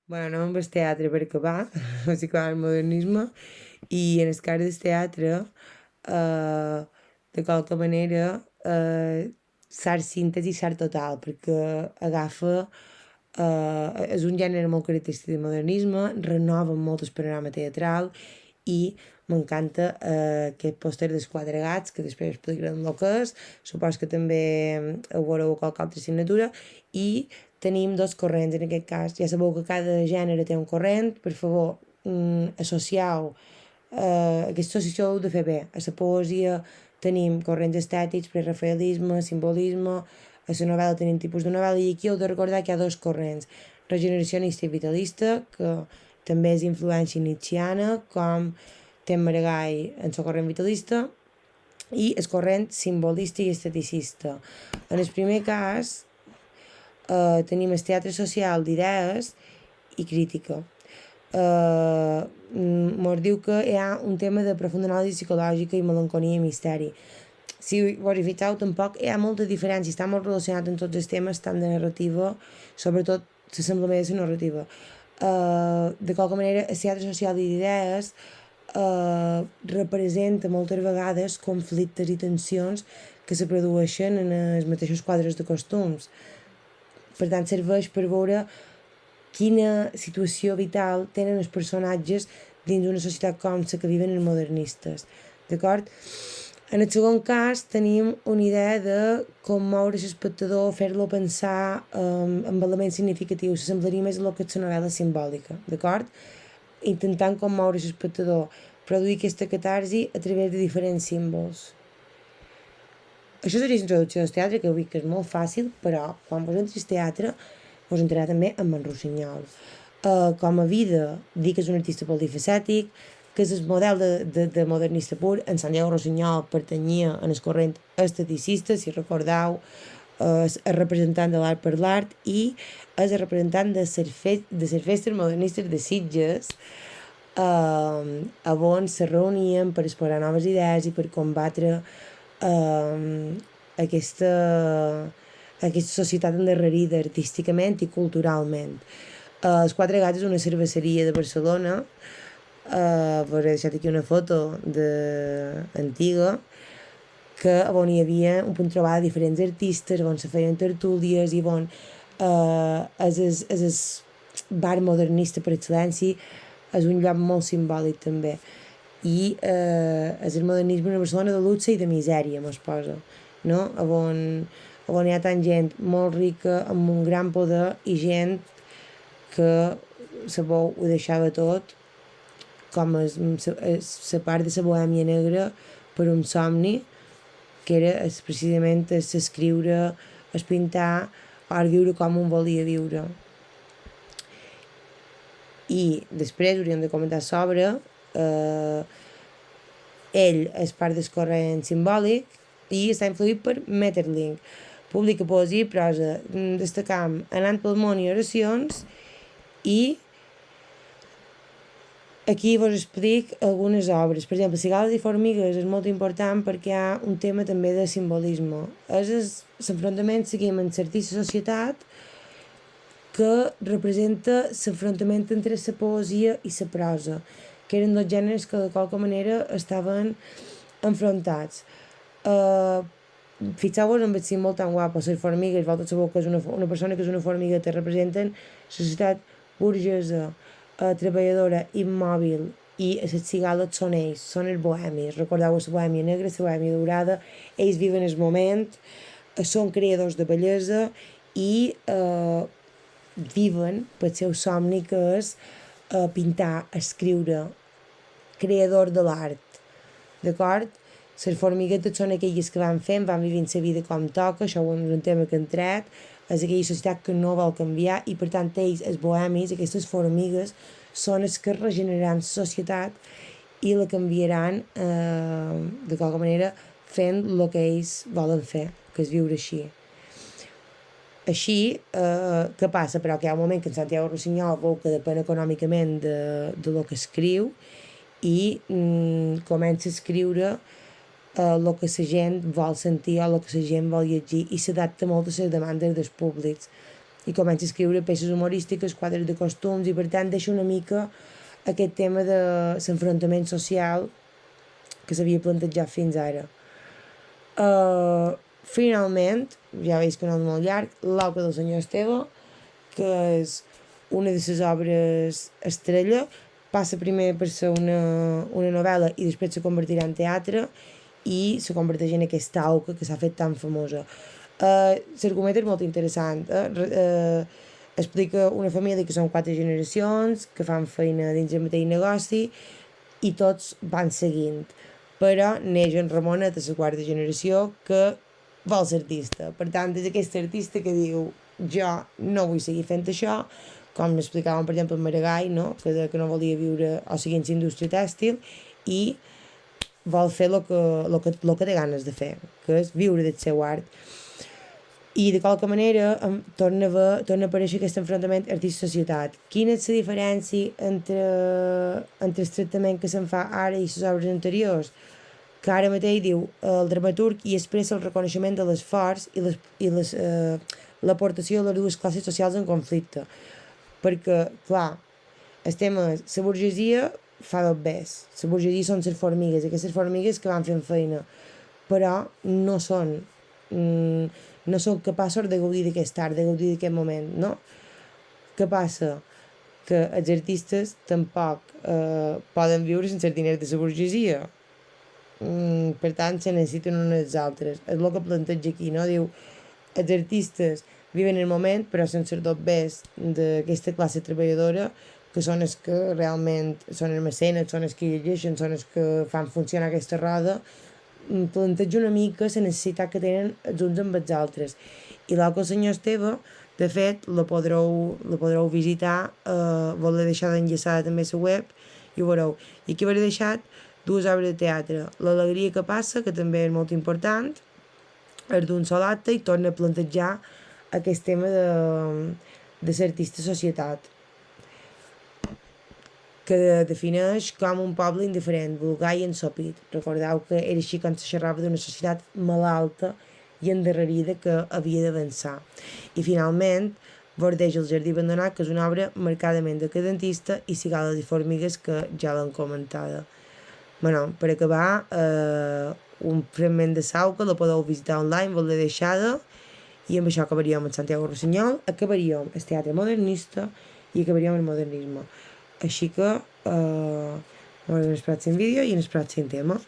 Bueno, anem amb el teatre per acabar, bàsicament el modernisme, i en el cas del teatre, de qualque manera, s'art síntesi i s'art total, perquè agafa, és un gènere molt característic del modernisme, renova molt el panorama teatral i m'encanta aquest pòster dels quatre gats, que després explicarem el que és, supos que també ho veureu a qualque altra assignatura, i tenim dos corrents en aquest cas. Ja sabeu que cada gènere té un corrent, per favor, associeu, aquesta associació heu de fer bé. A la poesia tenim corrents estètics, prerafaelisme, simbolisme, a la novel·la tenim tipus de novel·la i aquí heu de recordar que hi ha dos corrents, regeneracionista i vitalista, que també és influència nietzscheana, com té Maragall en el corrent vitalista, i el corrent simbolista i esteticista. En el primer cas, tenim el teatre social d'idees i crítica. Mos diu que hi ha un tema de profunda anàlisi psicològica i melancolia i misteri. Si vos hi fixeu, tampoc hi ha molta diferència, està molt relacionat amb tots els temes, tant de narrativa, sobretot s'assembla més a la narrativa. De qualque manera, el teatre social d'idees representa moltes vegades conflictes i tensions que se produeixen en els mateixos quadres de costums. Per tant, serveix per veure quina situació vital tenen els personatges dins una societat com la que viven els modernistes. D'acord? En el segon cas tenim una idea de com moure l'espectador, fer-lo pensar amb elements significatius, s'assemblaria més a lo que és la novel·la simbòlica, d'acord? Intentant com moure l'espectador, produir aquesta catarsi a través de diferents símbols. Això seria la introducció del teatre, que vull que és molt fàcil, però quan vos entri al teatre vos entrarà també amb en Rossinyol. Com a vida, dic que és un artista polifacètic, que és el model de modernista pur. En Santiago Rossinyol pertanyia en el corrent esteticista, si recordeu, és el representant de l'art per l'art i és el representant de les festes modernistes de Sitges, on se reunien per explorar noves idees i per combatre aquesta societat endarrerida artísticament i culturalment. Els Quatre Gats és una cerveseria de Barcelona, vos he deixat aquí una foto antiga, on hi havia un punt de trobada de diferents artistes, on se feien tertúlies i on és el bar modernista per excel·lència, és un lloc molt simbòlic també, i és el modernisme una Barcelona de luxe i de misèria, mos posa, no? On hi ha tant gent molt rica, amb un gran poder, i gent que sabeu, ho deixava tot, com la part de la bohèmia negra per un somni, que era precisament l'escriure, el pintar, o viure com un volia viure. I després hauríem de comentar sobre ell és part del corrent simbòlic i està influït per Maeterlinck. Publica poesia i prosa, destacant Anant pel món i oracions, i aquí vos explico algunes obres. Per exemple, Cigales i formigues és molt important perquè hi ha un tema també de simbolisme. És l'enfrontament seguim en l'artista societat, que representa l'enfrontament entre la poesia i la prosa, que eren dos gèneres que de qualque manera estaven enfrontats. Fixeu-vos en el símbol tan guapo, les formigues, vosaltres sabeu que és una persona que és una formiga, te representen la societat burgesa, treballadora, immòbil, i les cigales són ells, són els bohemis. Recordeu la bohèmia negra, la bohèmia daurada, ells viven el moment, són creadors de bellesa i viven pel seu somni, que és pintar, escriure, creador de l'art, d'acord? Les formiguetes són aquelles que van fent, van vivint la vida com toca, això és un tema que han tret, és aquella societat que no vol canviar i per tant ells, els bohemis, aquestes formigues, són els que regeneraran la societat i la canviaran de qualque manera fent el que ells volen fer, que és viure així. Així, què passa? Però que hi ha un moment que en Santiago Rossinyol veu que depèn econòmicament de lo que escriu i comença a escriure el que la gent vol sentir o el que la gent vol llegir i s'adapta molt a les demandes dels públics. i comença a escriure peces humorístiques, quadres de costums, i per tant deixa una mica aquest tema de l'enfrontament social que s'havia plantejat fins ara. Finalment, ja veig que no és molt llarg, L'auca del senyor Esteve, que és una de les obres estrella, passa primer per ser una novel·la i després se convertirà en teatre i se converteix en aquesta auca que s'ha fet tan famosa. L'argument és molt interessant. Explica una família que són 4 generacions que fan feina dins el mateix negoci i tots van seguint. Però neix en Ramonet, a la 4a generació, que vol ser artista. Per tant, és aquest artista que diu jo no vull seguir fent això, com m'explicaven, per exemple, en Maragall, no? Que no volia viure, o sigui, en la indústria tèxtil, i vol fer el que té ganes de fer, que és viure del seu art. I de qualque manera torna a aparèixer aquest enfrontament artista-societat. Quina és la diferència entre el tractament que se'n fa ara i les obres anteriors? Que ara mateix diu el dramaturg i expressa el reconeixement de l'esforç i l'aportació de les dues classes socials en conflicte. Perquè, clar, el tema és la burgesia fa dobbers. La burgesia són les formigues, aquestes formigues que van fent feina, però no són capaços de gaudir d'aquest art, de gaudir d'aquest moment, no? Què passa? Que els artistes tampoc poden viure sense el diners de la burgesia. Per tant, se necessiten unes als altres. És el que planteja aquí, no? Diu, els artistes viven el moment, però sense els dobbers d'aquesta classe treballadora, que són els que realment són els mecenes, són els que llegeixen, són els que fan funcionar aquesta roda, planteja una mica la necessitat que tenen els uns amb els altres. I l'altre senyor Esteve, de fet, la podreu visitar, voler deixar d'enllaçada també a la web, i ho veureu. I aquí hauré deixat 2 obres de teatre. L'alegria que passa, que també és molt important, és d'un sol acte i torna a plantejar aquest tema de l'artista societat, que defineix com un poble indiferent, vulgar i ensopit. Recordeu que era així quan se xerrava d'una societat malalta i endarrerida que havia d'avançar. I finalment Vordeja el jardí abandonat, que és una obra marcadament decadentista, i Cigales i formigues, que ja l'han comentada. Bueno, per acabar, un fragment de Sauca la podeu visitar online, vol la deixada, i amb això acabaríem amb Santiago Rossinyol, acabaríem el teatre modernista i acabaríem el modernisme. Així que ens veurem en el pròxim vídeo i en el pròxim tema.